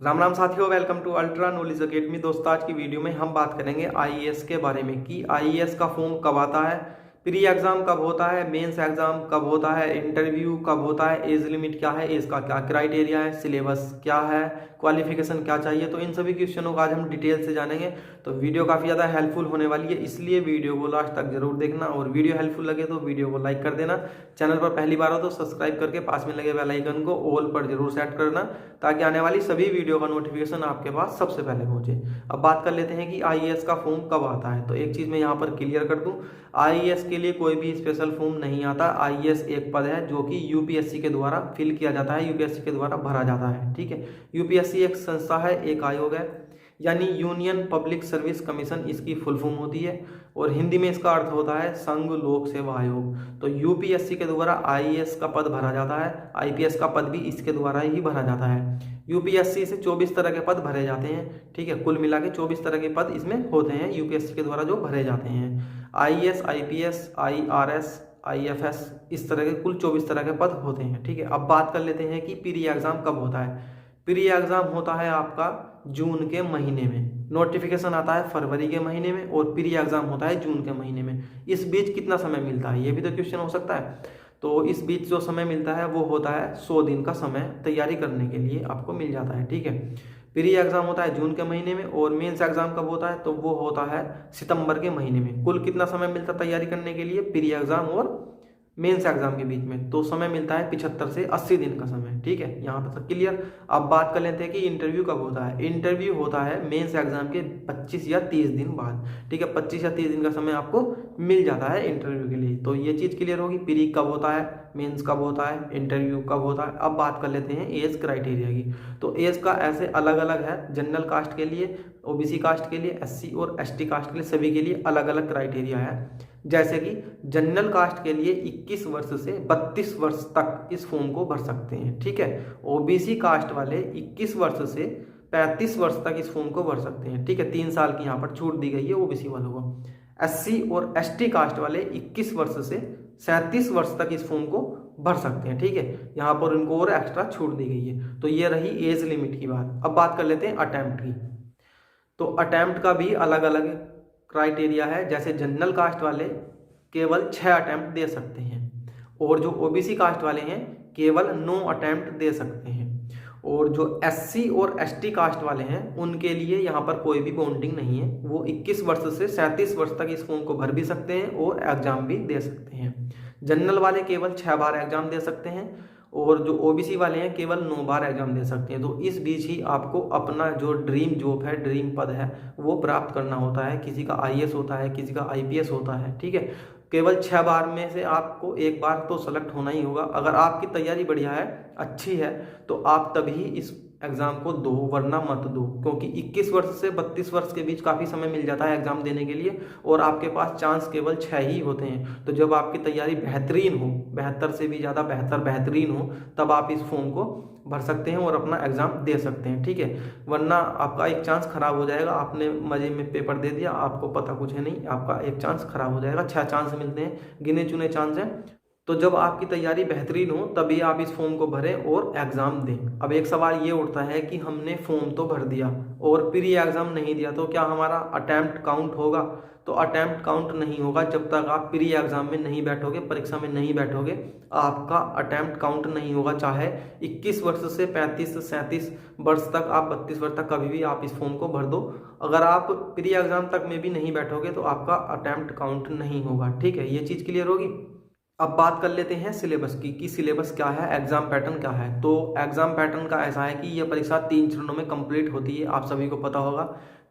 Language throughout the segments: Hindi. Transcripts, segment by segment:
राम राम साथियों, welcome to ultra knowledge academy. दोस्तों, आज की वीडियो में हम बात करेंगे आईएएस के बारे में कि आईएएस का फॉर्म कब आता है, प्री एग्जाम कब होता है, मेंस एग्जाम कब होता है, इंटरव्यू कब होता है, एज लिमिट क्या है, एज का क्या क्राइटेरिया है, सिलेबस क्या है, क्वालिफिकेशन क्या चाहिए। तो इन सभी क्वेश्चनों का आज हम डिटेल से जानेंगे। तो वीडियो काफ़ी ज़्यादा हेल्पफुल होने वाली है, इसलिए वीडियो को लास्ट तक जरूर देखना। और वीडियो हेल्पफुल लगे तो वीडियो को लाइक कर देना। चैनल पर पहली बार हो तो सब्सक्राइब करके पास में लगे बेल आइकन को ऑल पर जरूर सेट करना, ताकि आने वाली सभी वीडियो का नोटिफिकेशन आपके पास सबसे पहले पहुंचे। अब बात कर लेते हैं कि आईएएस का फॉर्म कब आता है। तो एक चीज़ मैं यहाँ पर क्लियर कर दूं, आईएएस के लिए कोई भी स्पेशल फॉर्म नहीं आता। आईएएस एक पद है जो कि यूपीएससी के द्वारा फिल किया जाता है, यूपीएससी के द्वारा भरा जाता है। ठीक है, यूपीएससी एक संस्था है, एक आयोग है, यानी यूनियन पब्लिक सर्विस कमीशन इसकी फुल फॉर्म होती है। और हिंदी में इसका अर्थ होता है संघ लोक सेवा आयोग। तो यूपीएससी के द्वारा आईएएस का पद भरा जाता है, आईपीएस का पद भी इसके द्वारा ही भरा जाता है। यूपीएससी से 24 तरह के पद भरे जाते हैं। ठीक है, कुल मिला के 24 तरह के पद इसमें होते हैं यूपीएससी के द्वारा जो भरे जाते हैं। आईएएस, आईपीएस, आईआरएस, आईएफएस, इस तरह के कुल 24 तरह के पद होते हैं। ठीक है, अब बात कर लेते हैं कि प्री एग्जाम कब होता है। प्री एग्जाम होता है आपका जून के महीने में, नोटिफिकेशन आता है फरवरी के महीने में, और प्री एग्जाम होता है जून के महीने में। इस बीच कितना समय मिलता है, ये भी तो क्वेश्चन हो सकता है। तो इस बीच जो समय मिलता है वो होता है 100 दिन का समय तैयारी करने के लिए आपको मिल जाता है। ठीक है, प्री एग्जाम होता है जून के महीने में, और मेंस एग्जाम कब होता है तो वो होता है सितंबर के महीने में। कुल कितना समय मिलता है तैयारी करने के लिए प्री एग्जाम और मेंस एग्जाम के बीच में? तो समय मिलता है 75 से 80 दिन का समय। ठीक है, यहाँ पर सब क्लियर। अब बात कर लेते हैं कि इंटरव्यू कब होता है। इंटरव्यू होता है मेंस एग्जाम के 25 या 30 दिन बाद। ठीक है, 25 या 30 दिन का समय आपको मिल जाता है इंटरव्यू के लिए। तो ये चीज़ क्लियर होगी, प्री कब होता है, मेंस कब होता है, इंटरव्यू कब होता है। अब बात कर लेते हैं एज क्राइटेरिया की। तो एज का ऐसे अलग अलग है, जनरल कास्ट के लिए, ओबीसी कास्ट के लिए, एससी और एसटी कास्ट के लिए, सभी के लिए अलग अलग क्राइटेरिया है। जैसे कि जनरल कास्ट के लिए 21 वर्ष से 32 वर्ष तक इस फॉर्म को भर सकते हैं। ठीक है, ओबीसी कास्ट वाले 21 वर्ष से 35 वर्ष तक इस फॉर्म को भर सकते हैं। ठीक है, 3 साल की यहाँ पर छूट दी गई है ओबीसी वालों को। एससी और एसटी कास्ट वाले 21 वर्ष से 37 वर्ष तक इस फॉर्म को भर सकते हैं। ठीक है, यहाँ पर उनको और एक्स्ट्रा छूट दी गई है। तो ये रही एज लिमिट की बात। अब बात कर लेते हैं अटेम्प्ट की। तो अटेम्प्ट का भी अलग अलग क्राइटेरिया है। जैसे जनरल कास्ट वाले केवल 6 अटेम्प्ट दे सकते हैं, और जो ओबीसी कास्ट वाले हैं केवल 9 अटेम्प्ट दे सकते हैं, और जो एससी और एसटी कास्ट वाले हैं उनके लिए यहाँ पर कोई भी बाउंडिंग नहीं है। वो 21 वर्ष से 37 वर्ष तक इस फॉर्म को भर भी सकते हैं और एग्जाम भी दे सकते हैं। जनरल वाले केवल 6 बार एग्जाम दे सकते हैं, और जो ओबीसी वाले हैं केवल 9 बार एग्जाम दे सकते हैं। तो इस बीच ही आपको अपना जो ड्रीम जॉब है, ड्रीम पद है, वो प्राप्त करना होता है। किसी का आईएएस होता है, किसी का आईपीएस होता है। ठीक है, केवल 6 बार में से आपको एक बार तो सेलेक्ट होना ही होगा। अगर आपकी तैयारी बढ़िया है, अच्छी है, तो आप तभी इस एग्जाम को दो, वरना मत दो। क्योंकि 21 वर्ष से 32 वर्ष के बीच काफ़ी समय मिल जाता है एग्जाम देने के लिए, और आपके पास चांस केवल 6 ही होते हैं। तो जब आपकी तैयारी बेहतरीन हो, बेहतर से भी ज़्यादा बेहतरीन हो, तब आप इस फॉर्म को भर सकते हैं और अपना एग्जाम दे सकते हैं। ठीक है, वरना आपका एक चांस खराब हो जाएगा। आपने मजे में पेपर दे दिया, आपको पता कुछ है नहीं, आपका एक चांस खराब हो जाएगा। 6 चांस मिलते हैं, गिने चुने चांस हैं। तो जब आपकी तैयारी बेहतरीन हो तभी आप इस फॉर्म को भरें और एग्ज़ाम दें। अब एक सवाल ये उठता है कि हमने फॉर्म तो भर दिया और प्री एग्ज़ाम नहीं दिया, तो क्या हमारा अटैम्प्ट काउंट होगा? तो अटैम्प्ट काउंट नहीं होगा जब तक आप प्री एग्ज़ाम में नहीं बैठोगे, परीक्षा में नहीं बैठोगे, आपका अटैम्प्ट काउंट नहीं होगा। चाहे 21 वर्ष से 35 से 37 वर्ष तक, आप 32 वर्ष तक कभी भी आप इस फॉर्म को भर दो। अगर आप प्री एग्ज़ाम तक में भी नहीं बैठोगे तो आपका अटैम्प्ट काउंट नहीं होगा। ठीक है, ये चीज़ क्लियर होगी। अब बात कर लेते हैं सिलेबस की कि सिलेबस क्या है, एग्जाम पैटर्न क्या है। तो एग्जाम पैटर्न का ऐसा है कि यह परीक्षा 3 चरणों में कंप्लीट होती है, आप सभी को पता होगा।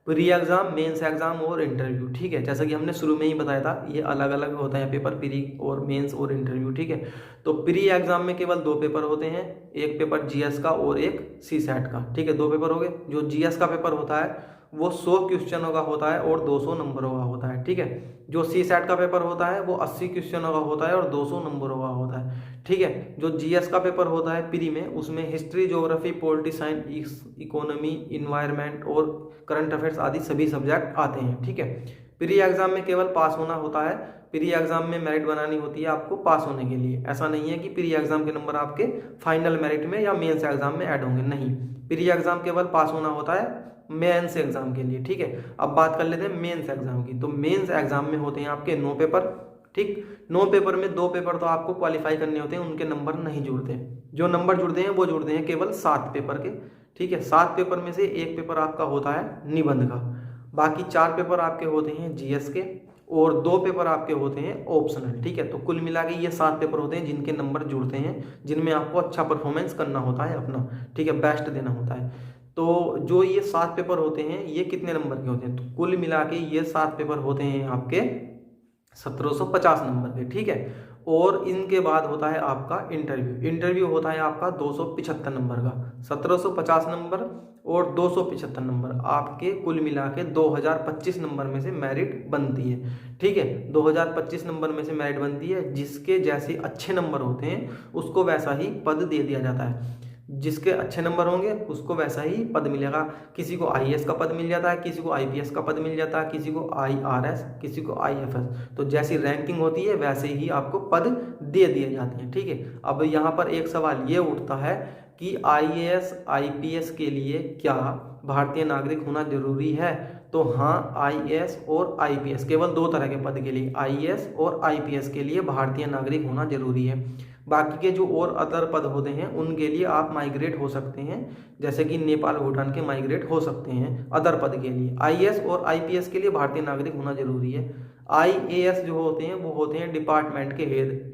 प्री एग्जाम, मेंस एग्जाम और इंटरव्यू। ठीक है, जैसा कि हमने शुरू में ही बताया था, ये अलग अलग होता है पेपर, प्री और मेंस और इंटरव्यू। ठीक है, तो प्री एग्जाम में केवल 2 पेपर होते हैं, एक पेपर जीएस का और एक सीसैट का। ठीक है, 2 पेपर हो गए। जो जीएस का पेपर होता है वो 100 क्वेश्चनों का होता है और 200 नंबरों का होता है। ठीक है, जो सीसैट का पेपर होता है वो 80 क्वेश्चनों का होता है और 200 नंबरों का होता है। ठीक है, जो जीएस का पेपर होता है प्री में, उसमें history, geography, polity science, economy, environment और करंट अफेयर्स आदि सभी सब्जेक्ट आते हैं। ठीक है, प्री एग्जाम में केवल पास होना होता है, प्री एग्जाम में मेरिट बनानी होती है आपको पास होने के लिए। ऐसा नहीं है कि प्री एग्जाम के नंबर आपके फाइनल मेरिट में या मेंस एग्जाम में ऐड होंगे, नहीं, प्री एग्जाम केवल पास होना होता है मेंस एग्जाम के लिए, ठीक है। अब बात कर लेते हैं मेंस एग्जाम की। तो मेंस एग्जाम में होते हैं आपके 9 पेपर, ठीक। 9 पेपर में 2 पेपर तो आपको क्वालिफाई करने होते हैं, उनके नंबर नहीं जुड़ते। जो नंबर जुड़ते हैं वो जुड़ते हैं केवल 7 पेपर के, ठीक है। 7 पेपर में से 1 पेपर आपका होता है निबंध का, बाकी 4 पेपर आपके होते हैं जीएस के और 2 पेपर आपके होते हैं ऑप्शनल, ठीक है। तो कुल मिला के ये 7 पेपर होते हैं जिनके नंबर जुड़ते हैं, जिनमें आपको अच्छा परफॉर्मेंस करना होता है अपना, ठीक है, बेस्ट देना होता है। तो जो ये 7 पेपर होते हैं ये कितने नंबर के होते हैं, तो कुल मिला के ये 7 पेपर होते हैं आपके 1750 नंबर के, ठीक है। और इनके बाद होता है आपका इंटरव्यू। इंटरव्यू होता है आपका 275 नंबर का। 1750 नंबर और 275 नंबर आपके कुल मिला के 2025 नंबर में से मेरिट बनती है, ठीक है। 2025 नंबर में से मेरिट बनती है। जिसके जैसे अच्छे नंबर होते हैं उसको वैसा ही पद दे दिया जाता है, जिसके अच्छे नंबर होंगे उसको वैसा ही पद मिलेगा। किसी को आईएएस का पद मिल जाता है, किसी को आईपीएस का पद मिल जाता है, किसी को आईआरएस, किसी को आईएफएस। तो जैसी रैंकिंग होती है वैसे ही आपको पद दे दिए जाते हैं, ठीक है। अब यहाँ पर एक सवाल ये उठता है कि आईएएस आईपीएस के लिए क्या भारतीय नागरिक होना जरूरी है। तो हाँ, आईएएस और आईपीएस केवल 2 तरह के पद के लिए, आईएएस और आईपीएस के लिए भारतीय नागरिक होना जरूरी है। बाकी के जो और अदर पद होते हैं उनके लिए आप माइग्रेट हो सकते हैं, जैसे कि नेपाल भूटान के माइग्रेट हो सकते हैं अदर पद के लिए। आईएएस और आईपीएस के लिए भारतीय नागरिक होना जरूरी है। आईएएस जो होते हैं वो होते हैं डिपार्टमेंट के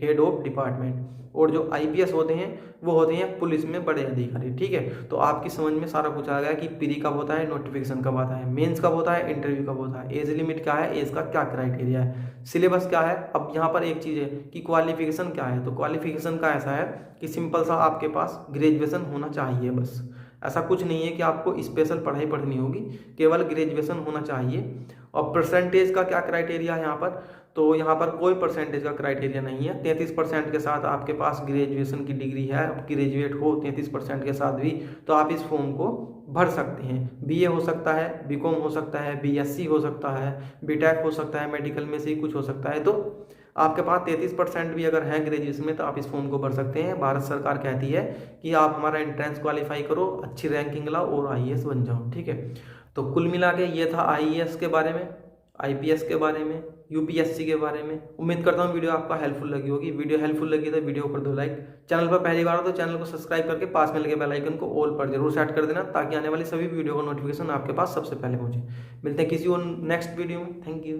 हेड ऑफ डिपार्टमेंट, और जो आईपीएस होते हैं वो होते हैं पुलिस में बड़े अधिकारी, ठीक है। तो आपकी समझ में सारा कुछ आ गया कि प्री कब होता है, नोटिफिकेशन कब आता है, मेंस कब होता है, इंटरव्यू कब होता है, एज लिमिट क्या है, एज का क्या क्राइटेरिया है, सिलेबस क्या है। अब यहाँ पर एक चीज़ है कि क्वालिफिकेशन क्या है। तो क्वालिफिकेशन का ऐसा है कि सिंपल सा आपके पास ग्रेजुएशन होना चाहिए बस। ऐसा कुछ नहीं है कि आपको स्पेशल पढ़ाई पढ़नी होगी, केवल ग्रेजुएशन होना चाहिए। और परसेंटेज का क्या क्राइटेरिया है यहाँ पर, तो यहाँ पर कोई परसेंटेज का क्राइटेरिया नहीं है। 33% के साथ आपके पास ग्रेजुएशन की डिग्री है, आप ग्रेजुएट हो 33% के साथ भी, तो आप इस फॉर्म को भर सकते हैं। बीए हो सकता है, बीकॉम हो सकता है, बीएससी हो सकता है, बीटेक हो सकता है, मेडिकल में से ही कुछ हो सकता है। तो आपके पास 33% भी अगर है ग्रेजुएशन में तो आप इस फॉर्म को भर सकते हैं। भारत सरकार कहती है कि आप हमारा एंट्रेंस क्वालिफाई करो, अच्छी रैंकिंग लाओ और आईएएस बन जाओ, ठीक है। तो कुल मिला के ये था आईएएस के बारे में, आईपीएस के बारे में, यूपीएससी के बारे में। उम्मीद करता हूँ वीडियो आपका हेल्पफुल लगी होगी। वीडियो हेल्पफुल लगी तो वीडियो कर दो लाइक। चैनल पर पहली बार हो तो चैनल को सब्सक्राइब करके पास में लगे बेल आइकन को ऑल पर जरूर सेट कर देना, ताकि आने वाली सभी वीडियो का नोटिफिकेशन आपके पास सबसे पहले पहुंचे। मिलते हैं किसी और नेक्स्ट वीडियो में। Thank you.